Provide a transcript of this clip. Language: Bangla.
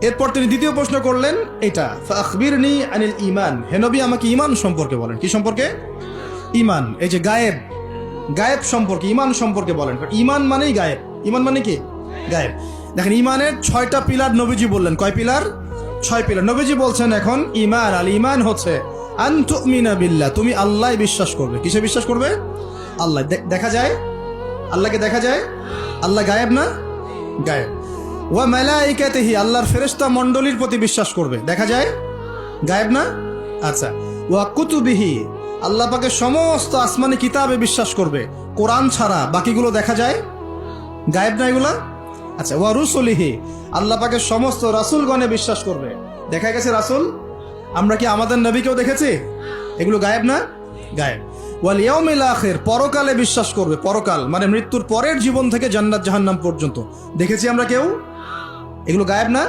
এরপর তিনি দ্বিতীয় প্রশ্ন করলেন এটা, ফাখবিরনি আনিল ঈমান, হে নবী আমাকে ঈমান সম্পর্কে বলেন। কি সম্পর্কে? ঈমান। এই যে গায়েব, গায়েব সম্পর্কে, ঈমান সম্পর্কে বলেন। ঈমান মানেই গায়েব। ঈমান মানে কি? গায়েব। দেখেন, ঈমানের 6টা পিলার নবীজি বললেন। কয় পিলার? 6 পিলার। নবীজি বলছেন এখন ঈমান, আল ঈমান হচ্ছে আন তুমিনা বিল্লাহ, তুমি আল্লাহ বিশ্বাস করবে। কিসে বিশ্বাস করবে? আল্লাহ। দেখা যায়? আল্লাহকে দেখা যায়? আল্লাহ গায়েব না? গায়েব। ওয়া মালাইকাতিহি, আল্লাহর ফেরেশতা মণ্ডলীর প্রতি বিশ্বাস করবে। দেখা যায়? গায়েব না? আচ্ছা। ওয়া কুতুবিহি, আল্লাহ পাকের সমস্ত আসমানি কিতাবে বিশ্বাস করবে, কোরআন ছাড়া বাকিগুলো দেখা যায়? গায়েব না এগুলা? আচ্ছা। ওয়া রুসুলিহি, আল্লাহ পাকের সমস্ত রাসূলগণে বিশ্বাস করবে। দেখা গেছে রাসূল? আমরা কি আমাদের নবীকেও দেখেছি? এগুলো গায়েব না? গায়েব। ওয়াল ইয়াউমিল আখির, পরকালে বিশ্বাস করবে। পরকাল মানে মৃত্যুর পরের জীবন থেকে জান্নাত জাহান্নাম পর্যন্ত দেখেছি আমরা কেউ? এগুলো গায়েব না?